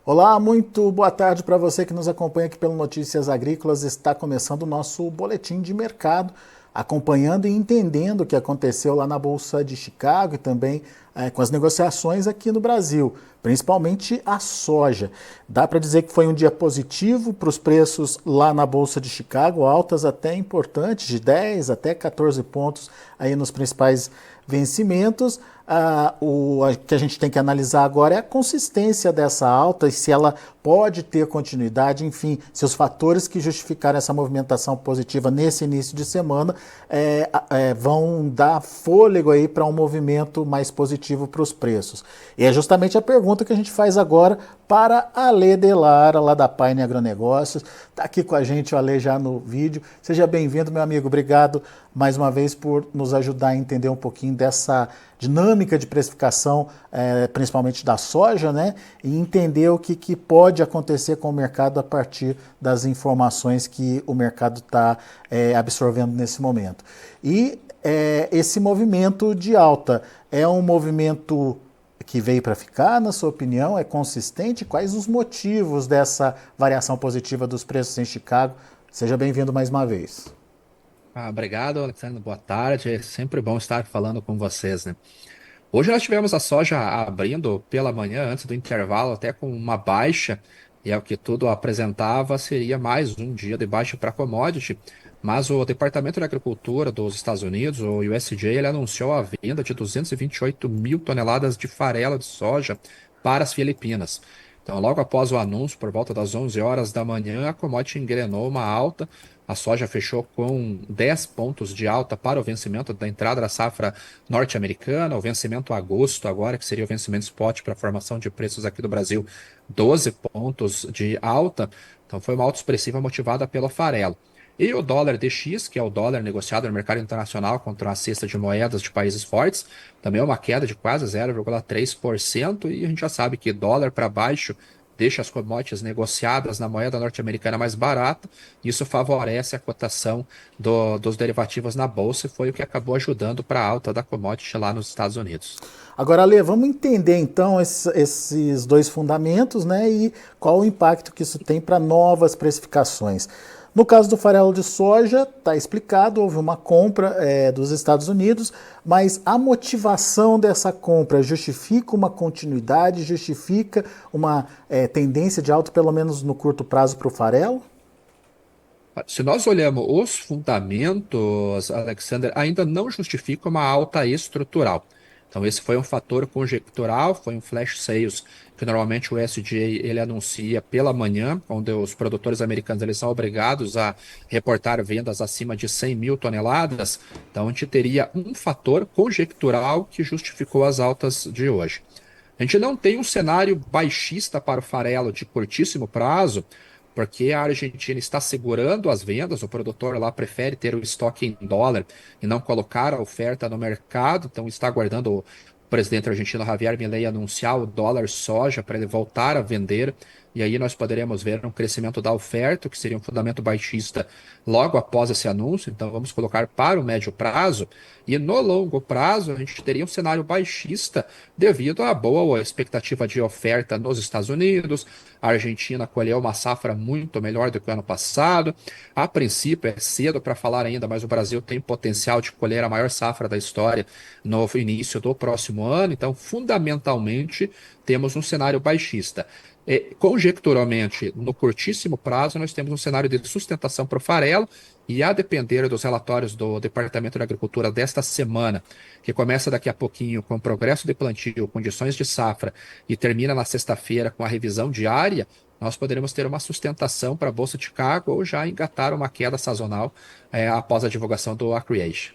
Olá, muito boa tarde para você que nos acompanha aqui pelo Notícias Agrícolas. Está começando o nosso boletim de mercado, acompanhando e entendendo o que aconteceu lá na Bolsa de Chicago e também com as negociações aqui no Brasil, principalmente a soja. Dá para dizer que foi um dia positivo para os preços lá na Bolsa de Chicago, altas até importantes, de 10 até 14 pontos aí nos principais vencimentos. O que a gente tem que analisar agora é a consistência dessa alta e se ela pode ter continuidade, enfim, se os fatores que justificaram essa movimentação positiva nesse início de semana vão dar fôlego aí para um movimento mais positivo para os preços. E é justamente a pergunta que a gente faz agora para a Ale Delara, lá da Paine Agronegócios. Está aqui com a gente o Ale já no vídeo. Seja bem-vindo, meu amigo. Obrigado mais uma vez por nos ajudar a entender um pouquinho dessa dinâmica de precificação, principalmente da soja, né? E entender o que pode acontecer com o mercado a partir das informações que o mercado está absorvendo nesse momento. E esse movimento de alta é um movimento que veio para ficar, na sua opinião? É consistente? Quais os motivos dessa variação positiva dos preços em Chicago? Seja bem-vindo mais uma vez. Obrigado, Alexandre. Boa tarde. É sempre bom estar falando com vocês, né? Hoje nós tivemos a soja abrindo pela manhã, antes do intervalo, até com uma baixa, e é o que tudo apresentava, seria mais um dia de baixa para commodity. Mas o Departamento de Agricultura dos Estados Unidos, o USDA, ele anunciou a venda de 228 mil toneladas de farelo de soja para as Filipinas. Então, logo após o anúncio, por volta das 11 horas da manhã, a commodity engrenou uma alta. A soja fechou com 10 pontos de alta para o vencimento da entrada da safra norte-americana, o vencimento agosto agora, que seria o vencimento spot para a formação de preços aqui do Brasil, 12 pontos de alta. Então foi uma alta expressiva motivada pelo farelo. E o dólar DX, que é o dólar negociado no mercado internacional contra a cesta de moedas de países fortes, também é uma queda de quase 0,3%, e a gente já sabe que dólar para baixo deixa as commodities negociadas na moeda norte-americana mais barata. Isso favorece a cotação dos derivativos na bolsa e foi o que acabou ajudando para a alta da commodity lá nos Estados Unidos. Agora, Ale, vamos entender então esses dois fundamentos, né, e qual o impacto que isso tem para novas precificações. No caso do farelo de soja, está explicado, houve uma compra dos Estados Unidos, mas a motivação dessa compra justifica uma continuidade, justifica uma tendência de alta, pelo menos no curto prazo, para o farelo? Se nós olhamos os fundamentos, Alexander, ainda não justifica uma alta estrutural. Então, esse foi um fator conjectural, foi um flash sales que normalmente o SDA ele anuncia pela manhã, onde os produtores americanos eles são obrigados a reportar vendas acima de 100 mil toneladas. Então, a gente teria um fator conjectural que justificou as altas de hoje. A gente não tem um cenário baixista para o farelo de curtíssimo prazo, porque a Argentina está segurando as vendas, o produtor lá prefere ter o estoque em dólar e não colocar a oferta no mercado, então está aguardando o presidente argentino Javier Milei anunciar o dólar soja para ele voltar a vender, e aí nós poderemos ver um crescimento da oferta, que seria um fundamento baixista logo após esse anúncio, então vamos colocar para o médio prazo, e no longo prazo a gente teria um cenário baixista devido à boa expectativa de oferta nos Estados Unidos. A Argentina colheu uma safra muito melhor do que o ano passado. A princípio é cedo para falar ainda, mas o Brasil tem potencial de colher a maior safra da história no início do próximo ano. Então, fundamentalmente, temos um cenário baixista. Conjecturalmente, no curtíssimo prazo, nós temos um cenário de sustentação para o farelo, e a depender dos relatórios do Departamento de Agricultura desta semana, que começa daqui a pouquinho com progresso de plantio, condições de safra, e termina na sexta-feira com a revisão diária, nós poderemos ter uma sustentação para a Bolsa de Chicago ou já engatar uma queda sazonal após a divulgação do Accreation.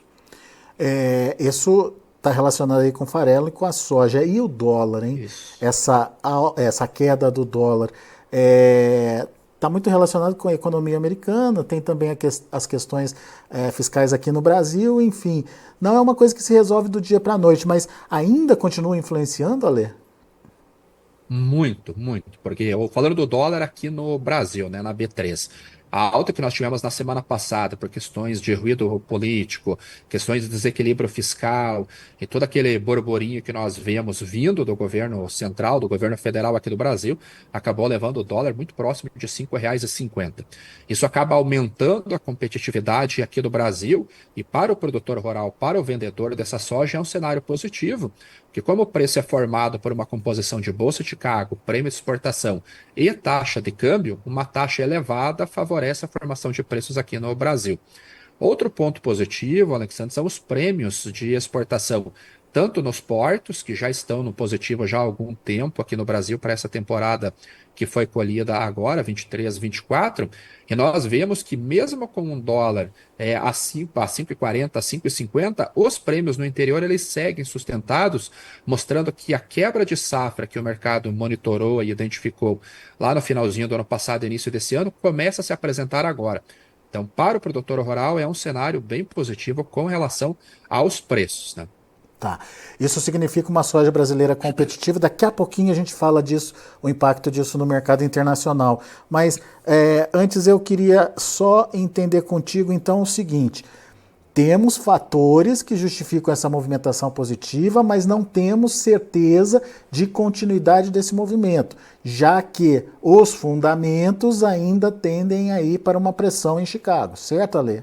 Isso está relacionado aí com o farelo e com a soja. E o dólar, hein? Isso. Essa queda do dólar está muito relacionado com a economia americana, tem também as questões fiscais aqui no Brasil, enfim. Não é uma coisa que se resolve do dia para a noite, mas ainda continua influenciando, Ale? Muito, muito. Porque falando do dólar aqui no Brasil, né, na B3. A alta que nós tivemos na semana passada por questões de ruído político, questões de desequilíbrio fiscal e todo aquele borborinho que nós vemos vindo do governo central, do governo federal aqui do Brasil, acabou levando o dólar muito próximo de R$ 5,50. Isso acaba aumentando a competitividade aqui do Brasil e para o produtor rural, para o vendedor dessa soja, é um cenário positivo, porque como o preço é formado por uma composição de Bolsa de Chicago, prêmio de exportação e taxa de câmbio, uma taxa elevada favorece a formação de preços aqui no Brasil. Outro ponto positivo, Alexandre, são os prêmios de exportação, tanto nos portos, que já estão no positivo já há algum tempo aqui no Brasil para essa temporada que foi colhida agora, 23, 24, e nós vemos que mesmo com um dólar a 5,40, a 5,50, os prêmios no interior eles seguem sustentados, mostrando que a quebra de safra que o mercado monitorou e identificou lá no finalzinho do ano passado, início desse ano, começa a se apresentar agora. Então, para o produtor rural, é um cenário bem positivo com relação aos preços, né? Tá. Isso significa uma soja brasileira competitiva. Daqui a pouquinho a gente fala disso, o impacto disso no mercado internacional. Mas antes eu queria só entender contigo então o seguinte: temos fatores que justificam essa movimentação positiva, mas não temos certeza de continuidade desse movimento, já que os fundamentos ainda tendem a ir para uma pressão em Chicago, certo, Ale?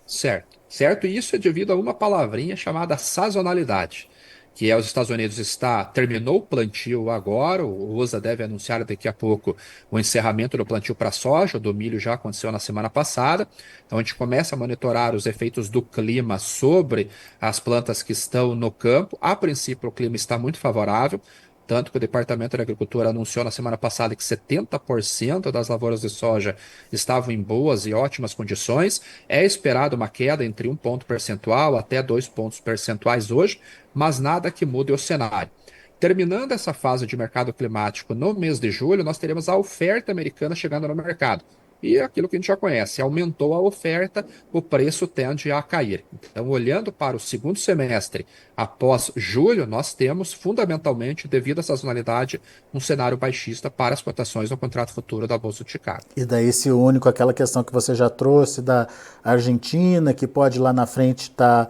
Certo, certo. E isso é devido a uma palavrinha chamada sazonalidade, que é os Estados Unidos terminou o plantio agora, o USA deve anunciar daqui a pouco o encerramento do plantio para soja, o do milho já aconteceu na semana passada, então a gente começa a monitorar os efeitos do clima sobre as plantas que estão no campo. A princípio o clima está muito favorável, tanto que o Departamento de Agricultura anunciou na semana passada que 70% das lavouras de soja estavam em boas e ótimas condições. É esperado uma queda entre 1 ponto percentual até 2 pontos percentuais hoje, mas nada que mude o cenário. Terminando essa fase de mercado climático no mês de julho, nós teremos a oferta americana chegando no mercado. E aquilo que a gente já conhece, aumentou a oferta, o preço tende a cair. Então, olhando para o segundo semestre, após julho, nós temos, fundamentalmente, devido à sazonalidade, um cenário baixista para as cotações no contrato futuro da Bolsa de Chicago. E daí se une com aquela questão que você já trouxe da Argentina, que pode lá na frente estar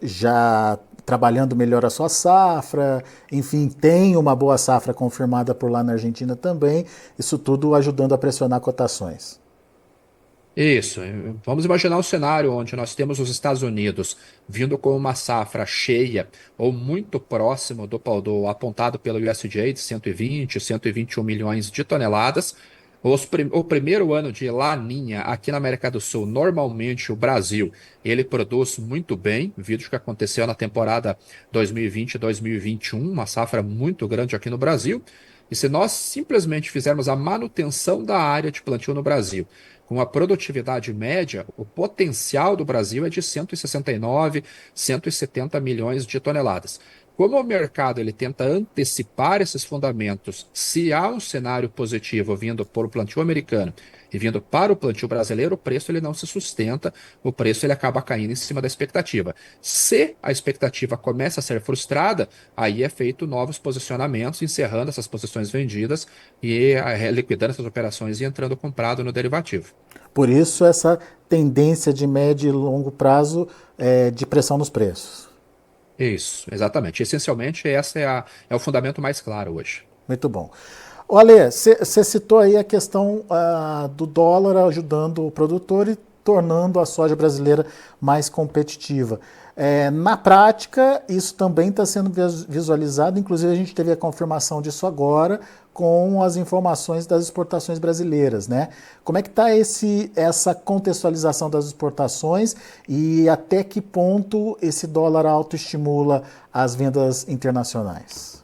já trabalhando melhor a sua safra, enfim, tem uma boa safra confirmada por lá na Argentina também, isso tudo ajudando a pressionar cotações. Isso. Vamos imaginar um cenário onde nós temos os Estados Unidos vindo com uma safra cheia ou muito próximo do apontado pelo USDA de 120, 121 milhões de toneladas. O primeiro ano de Laninha aqui na América do Sul, normalmente o Brasil, ele produz muito bem, vídeo que aconteceu na temporada 2020-2021, uma safra muito grande aqui no Brasil. E se nós simplesmente fizermos a manutenção da área de plantio no Brasil, com a produtividade média, o potencial do Brasil é de 169, 170 milhões de toneladas. Como o mercado ele tenta antecipar esses fundamentos, se há um cenário positivo vindo por o plantio americano e vindo para o plantio brasileiro, o preço ele não se sustenta, o preço ele acaba caindo em cima da expectativa. Se a expectativa começa a ser frustrada, aí é feito novos posicionamentos, encerrando essas posições vendidas e liquidando essas operações e entrando comprado no derivativo. Por isso essa tendência de médio e longo prazo de pressão nos preços. Isso, exatamente. Essencialmente, é o fundamento mais claro hoje. Muito bom. Olha, você citou aí a questão do dólar ajudando o produtor e tornando a soja brasileira mais competitiva. Na prática, isso também está sendo visualizado, inclusive a gente teve a confirmação disso agora com as informações das exportações brasileiras, né? Como é que está essa contextualização das exportações e até que ponto esse dólar alto estimula as vendas internacionais?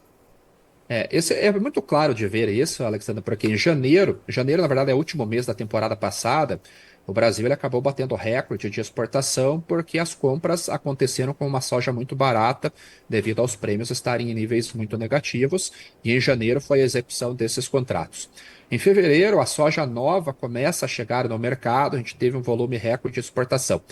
Esse é muito claro de ver isso, Alexandre, porque em janeiro, na verdade é o último mês da temporada passada, o Brasil ele acabou batendo recorde de exportação porque as compras aconteceram com uma soja muito barata devido aos prêmios estarem em níveis muito negativos, e em janeiro foi a execução desses contratos. Em fevereiro, a soja nova começa a chegar no mercado, a gente teve um volume recorde de exportação.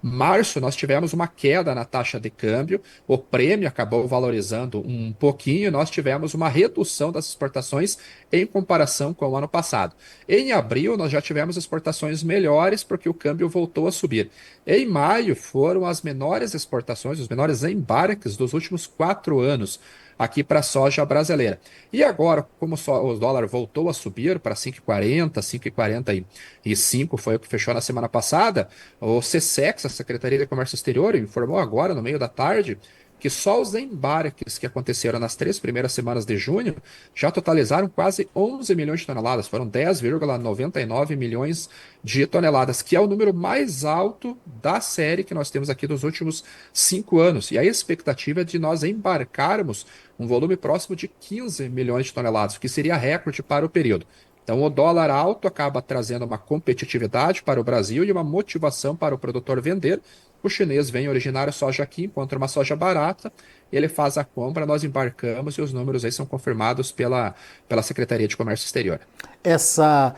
Março, nós tivemos uma queda na taxa de câmbio, o prêmio acabou valorizando um pouquinho, nós tivemos uma redução das exportações em comparação com o ano passado. Em abril, nós já tivemos exportações melhores porque o câmbio voltou a subir. Em maio, foram as menores exportações, os menores embarques dos últimos 4 anos aqui para a soja brasileira. E agora, como o dólar voltou a subir para 5,40, 5,45, foi o que fechou na semana passada, o SECEX, a Secretaria de Comércio Exterior, informou agora, no meio da tarde, que só os embarques que aconteceram nas 3 primeiras semanas de junho já totalizaram quase 11 milhões de toneladas, foram 10,99 milhões de toneladas, que é o número mais alto da série que nós temos aqui dos últimos 5 anos. E a expectativa é de nós embarcarmos um volume próximo de 15 milhões de toneladas, o que seria recorde para o período. Então, o dólar alto acaba trazendo uma competitividade para o Brasil e uma motivação para o produtor vender. O chinês vem originar a soja aqui, encontra uma soja barata, ele faz a compra, nós embarcamos e os números aí são confirmados pela Secretaria de Comércio Exterior. Essa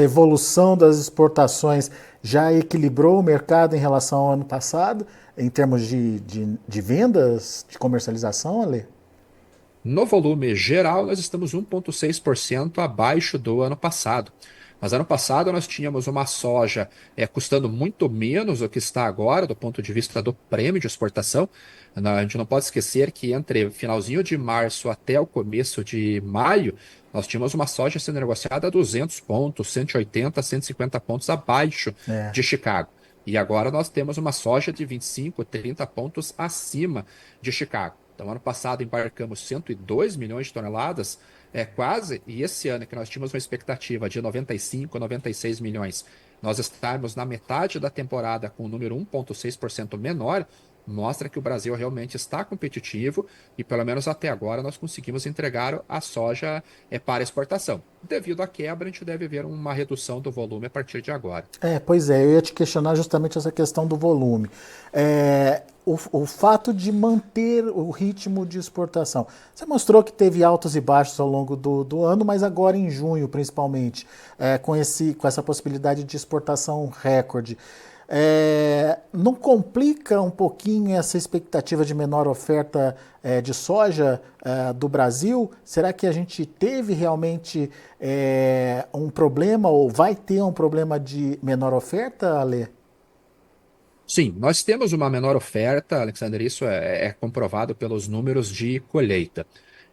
evolução das exportações já equilibrou o mercado em relação ao ano passado, em termos de vendas, de comercialização, Ale? No volume geral, nós estamos 1,6% abaixo do ano passado. Mas ano passado nós tínhamos uma soja custando muito menos do que está agora, do ponto de vista do prêmio de exportação. A gente não pode esquecer que entre finalzinho de março até o começo de maio, nós tínhamos uma soja sendo negociada a 200 pontos, 180, 150 pontos abaixo É. de Chicago. E agora nós temos uma soja de 25, 30 pontos acima de Chicago. Então, ano passado embarcamos 102 milhões de toneladas, quase, e esse ano que nós tínhamos uma expectativa de 95, 96 milhões, nós estarmos na metade da temporada com o número 1,6% menor, mostra que o Brasil realmente está competitivo e, pelo menos até agora, nós conseguimos entregar a soja para exportação. Devido à quebra, a gente deve ver uma redução do volume a partir de agora. Pois é, eu ia te questionar justamente essa questão do volume. O fato de manter o ritmo de exportação. Você mostrou que teve altos e baixos ao longo do ano, mas agora em junho, principalmente, com essa possibilidade de exportação recorde. Não complica um pouquinho essa expectativa de menor oferta de soja do Brasil? Será que a gente teve realmente um problema ou vai ter um problema de menor oferta, Ale? Sim, nós temos uma menor oferta, Alexander, isso é comprovado pelos números de colheita.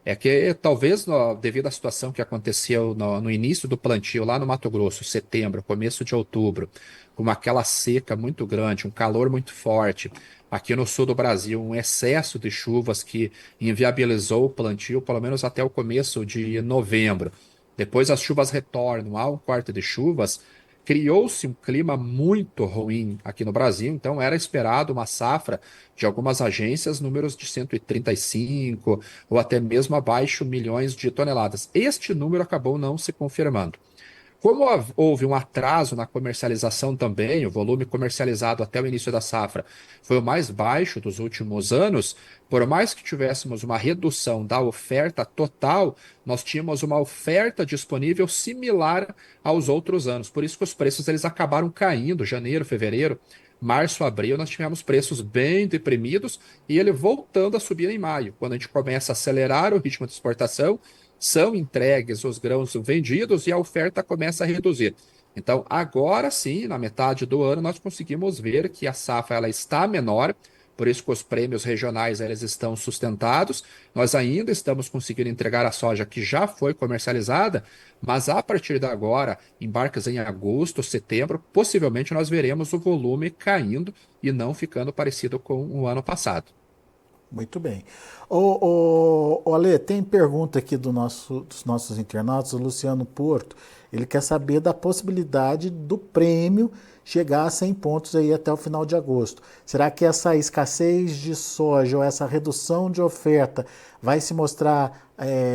É que talvez devido à situação que aconteceu no início do plantio lá no Mato Grosso, setembro, começo de outubro, com aquela seca muito grande, um calor muito forte, aqui no sul do Brasil, um excesso de chuvas que inviabilizou o plantio, pelo menos até o começo de novembro. Depois as chuvas retornam, há um corte de chuvas, criou-se um clima muito ruim aqui no Brasil, então era esperado uma safra de algumas agências, números de 135 ou até mesmo abaixo milhões de toneladas. Este número acabou não se confirmando. Como houve um atraso na comercialização também, o volume comercializado até o início da safra foi o mais baixo dos últimos anos, por mais que tivéssemos uma redução da oferta total, nós tínhamos uma oferta disponível similar aos outros anos. Por isso que os preços eles acabaram caindo, janeiro, fevereiro, março, abril, nós tivemos preços bem deprimidos e ele voltando a subir em maio, quando a gente começa a acelerar o ritmo de exportação, são entregues os grãos vendidos e a oferta começa a reduzir. Então, agora sim, na metade do ano, nós conseguimos ver que a safra ela está menor, por isso que os prêmios regionais eles estão sustentados. Nós ainda estamos conseguindo entregar a soja que já foi comercializada, mas a partir de agora, embarques em agosto, setembro, possivelmente nós veremos o volume caindo e não ficando parecido com o ano passado. Muito bem. Ô, Ale, tem pergunta aqui dos nossos internautas, o Luciano Porto. Ele quer saber da possibilidade do prêmio chegar a 100 pontos aí até o final de agosto. Será que essa escassez de soja ou essa redução de oferta vai se mostrar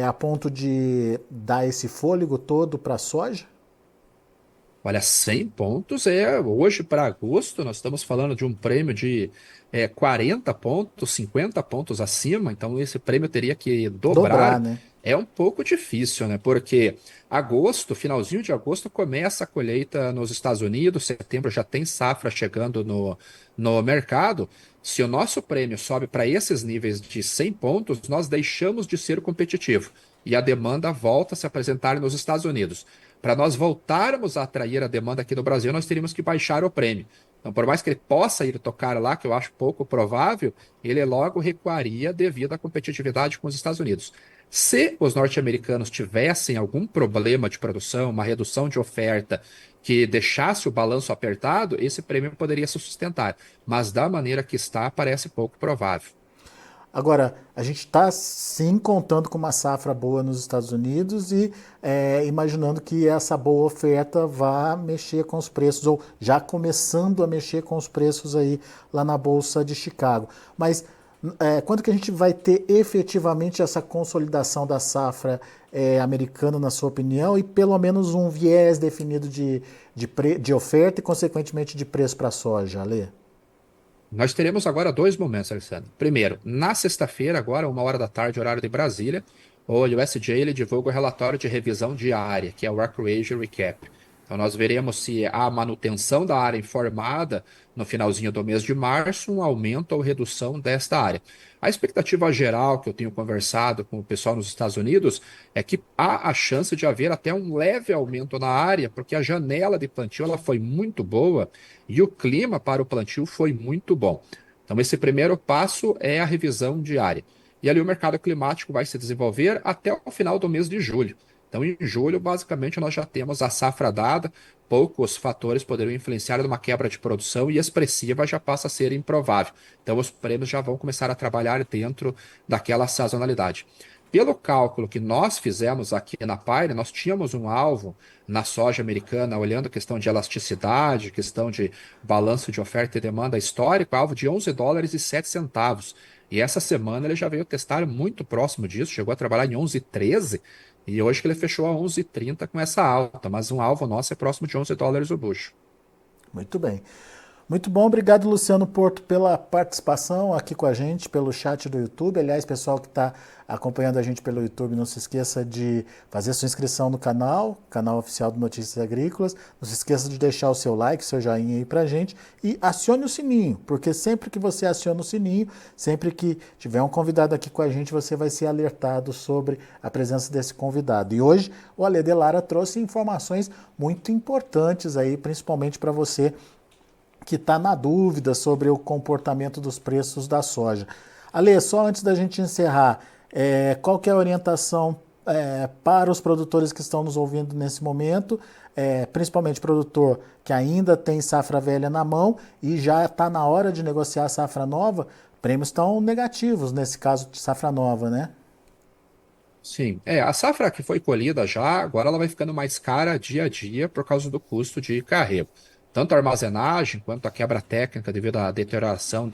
a ponto de dar esse fôlego todo para a soja? Olha, 100 pontos hoje para agosto, nós estamos falando de um prêmio de 40 pontos, 50 pontos acima, então esse prêmio teria que Dobrar, dobrar. né? É um pouco difícil, né? Porque agosto, finalzinho de agosto, começa a colheita nos Estados Unidos, setembro já tem safra chegando no mercado. Se o nosso prêmio sobe para esses níveis de 100 pontos, nós deixamos de ser competitivo e a demanda volta a se apresentar nos Estados Unidos. Para nós voltarmos a atrair a demanda aqui no Brasil, nós teríamos que baixar o prêmio. Então, por mais que ele possa ir tocar lá, que eu acho pouco provável, ele logo recuaria devido à competitividade com os Estados Unidos. Se os norte-americanos tivessem algum problema de produção, uma redução de oferta que deixasse o balanço apertado, esse prêmio poderia se sustentar. Mas da maneira que está, parece pouco provável. Agora, a gente está sim contando com uma safra boa nos Estados Unidos e imaginando que essa boa oferta vá mexer com os preços, ou já começando a mexer com os preços aí lá na Bolsa de Chicago. Mas quando que a gente vai ter efetivamente essa consolidação da safra americana, na sua opinião, e pelo menos um viés definido de oferta e, consequentemente, de preço para a soja, Ale? Nós teremos agora dois momentos, Alexandre. Primeiro, na sexta-feira, agora, 1 hora da tarde, horário de Brasília, o USDA ele divulga o relatório de revisão diária, que é o Acreage Recap. Então, nós veremos se há manutenção da área informada no finalzinho do mês de março, um aumento ou redução desta área. A expectativa geral que eu tenho conversado com o pessoal nos Estados Unidos é que há a chance de haver até um leve aumento na área, porque a janela de plantio ela foi muito boa e o clima para o plantio foi muito bom. Então, esse primeiro passo é a revisão diária. E ali o mercado climático vai se desenvolver até o final do mês de julho. Então, em julho, basicamente, nós já temos a safra dada, poucos fatores poderiam influenciar numa quebra de produção e expressiva já passa a ser improvável. Então, os prêmios já vão começar a trabalhar dentro daquela sazonalidade. Pelo cálculo que nós fizemos aqui na Pioneer, nós tínhamos um alvo na soja americana, olhando a questão de elasticidade, questão de balanço de oferta e demanda histórico, alvo de 11 dólares e 7 centavos. E essa semana ele já veio testar muito próximo disso, chegou a trabalhar em 11,13 e hoje que ele fechou a 11,30 com essa alta, mas um alvo nosso é próximo de 11 dólares o bucho. Muito bem. Muito bom, obrigado Luciano Porto pela participação aqui com a gente, pelo chat do YouTube. Aliás, pessoal que está acompanhando a gente pelo YouTube, não se esqueça de fazer sua inscrição no canal oficial do Notícias Agrícolas. Não se esqueça de deixar o seu like, seu joinha aí pra gente e acione o sininho, porque sempre que você aciona o sininho, sempre que tiver um convidado aqui com a gente, você vai ser alertado sobre a presença desse convidado. E hoje o Ale de Lara trouxe informações muito importantes aí, principalmente para você que está na dúvida sobre o comportamento dos preços da soja. Ale, só antes da gente encerrar, qual que é a orientação para os produtores que estão nos ouvindo nesse momento, principalmente produtor que ainda tem safra velha na mão e já está na hora de negociar a safra nova? Prêmios estão negativos nesse caso de safra nova, né? Sim, a safra que foi colhida já, agora ela vai ficando mais cara dia a dia por causa do custo de carrego. Tanto a armazenagem quanto a quebra técnica devido à deterioração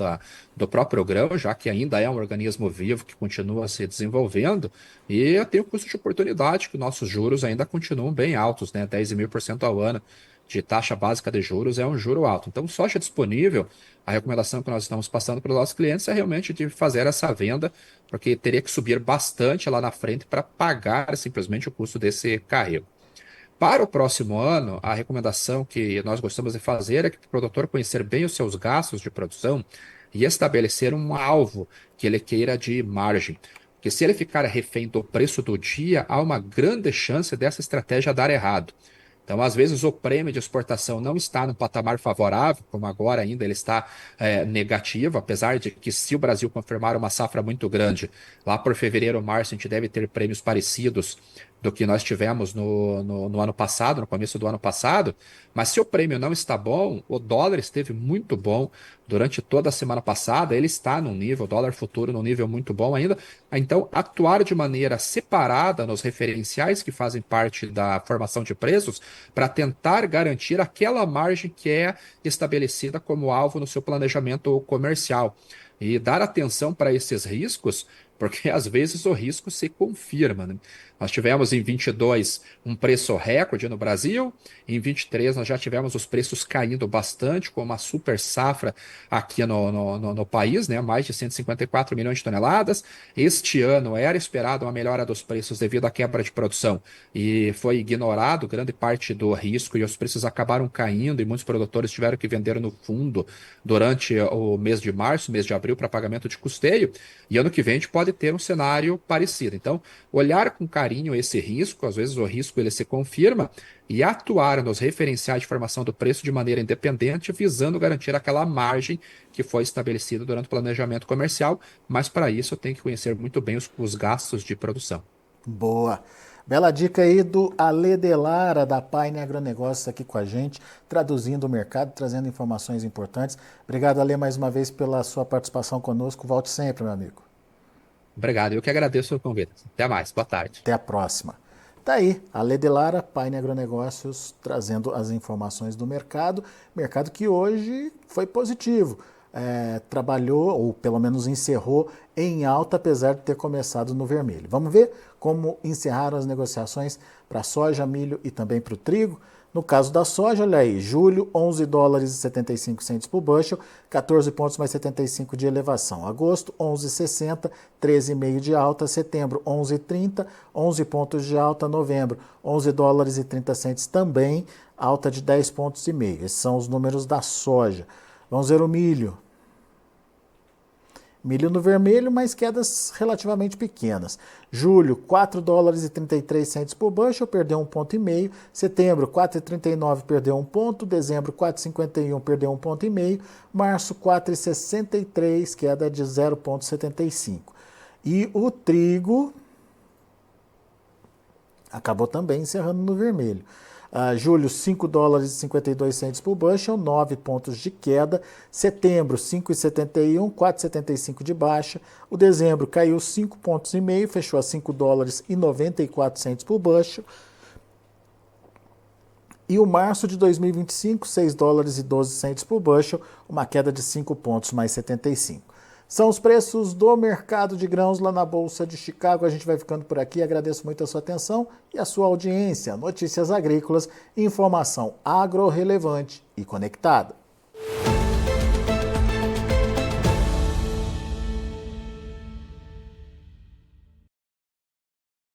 do próprio grão, já que ainda é um organismo vivo que continua se desenvolvendo, e tem o custo de oportunidade, que nossos juros ainda continuam bem altos, né? 10.000% ao ano de taxa básica de juros é um juro alto. Então, soja disponível, a recomendação que nós estamos passando para os nossos clientes é realmente de fazer essa venda, porque teria que subir bastante lá na frente para pagar simplesmente o custo desse carrego. Para o próximo ano, a recomendação que nós gostamos de fazer é que o produtor conhecer bem os seus gastos de produção e estabelecer um alvo que ele queira de margem. Porque se ele ficar refém do preço do dia, há uma grande chance dessa estratégia dar errado. Então, às vezes, o prêmio de exportação não está no patamar favorável, como agora ainda ele está negativo, apesar de que se o Brasil confirmar uma safra muito grande, lá por fevereiro ou março, a gente deve ter prêmios parecidos do que nós tivemos no ano passado, no começo do ano passado, mas se o prêmio não está bom, o dólar esteve muito bom durante toda a semana passada, ele está num nível, o dólar futuro num nível muito bom ainda, então atuar de maneira separada nos referenciais que fazem parte da formação de preços para tentar garantir aquela margem que é estabelecida como alvo no seu planejamento comercial e dar atenção para esses riscos, porque às vezes o risco se confirma, né? Nós tivemos em 22 um preço recorde no Brasil, em 23 nós já tivemos os preços caindo bastante, com uma super safra aqui no país, né? Mais de 154 milhões de toneladas. Este ano era esperado uma melhora dos preços devido à quebra de produção e foi ignorado grande parte do risco e os preços acabaram caindo e muitos produtores tiveram que vender no fundo durante o mês de março, mês de abril, para pagamento de custeio. E ano que vem a gente pode ter um cenário parecido. Então, olhar com carinho esse risco, às vezes o risco ele se confirma, e atuar nos referenciais de formação do preço de maneira independente, visando garantir aquela margem que foi estabelecida durante o planejamento comercial, mas para isso eu tenho que conhecer muito bem os gastos de produção. Boa. Bela dica aí do Ale Delara, da Paine Agronegócios, aqui com a gente, traduzindo o mercado, trazendo informações importantes. Obrigado, Ale, mais uma vez pela sua participação conosco. Volte sempre, meu amigo. Obrigado, eu que agradeço o convite. Até mais, boa tarde. Até a próxima. Tá aí, Ale Delara, Paine Agronegócios, trazendo as informações do mercado. Mercado que hoje foi positivo. Trabalhou, ou pelo menos encerrou, em alta, apesar de ter começado no vermelho. Vamos ver como encerraram as negociações para soja, milho e também para o trigo. No caso da soja, olha aí, julho, 11 dólares e 75 centos por bushel, 14 pontos mais 75 de elevação. Agosto, 11,60, 13,5 de alta. Setembro, 11,30, 11 pontos de alta. Novembro, 11 dólares e 30 centos também, alta de 10 pontos e meio. Esses são os números da soja. Vamos ver o milho. Milho no vermelho, mas quedas relativamente pequenas. Julho, 4 dólares e 33 centos por bushel, perdeu 1,5 ponto. Setembro, 4,39, perdeu 1 ponto. Dezembro, 4,51, perdeu 1,5 ponto. Março, 4,63, queda de 0,75. E o trigo acabou também encerrando no vermelho. Julho, 5 dólares e 52 centos por bushel, 9 pontos de queda. Setembro, 5,71, 4,75 de baixa. O dezembro caiu 5 pontos e meio, fechou a 5 dólares e 94 centos por bushel. E o março de 2025, 6 dólares e 12 centos por bushel, uma queda de 5 pontos mais 75. São os preços do mercado de grãos lá na Bolsa de Chicago. A gente vai ficando por aqui. Agradeço muito a sua atenção e a sua audiência. Notícias agrícolas, informação agro-relevante e conectada.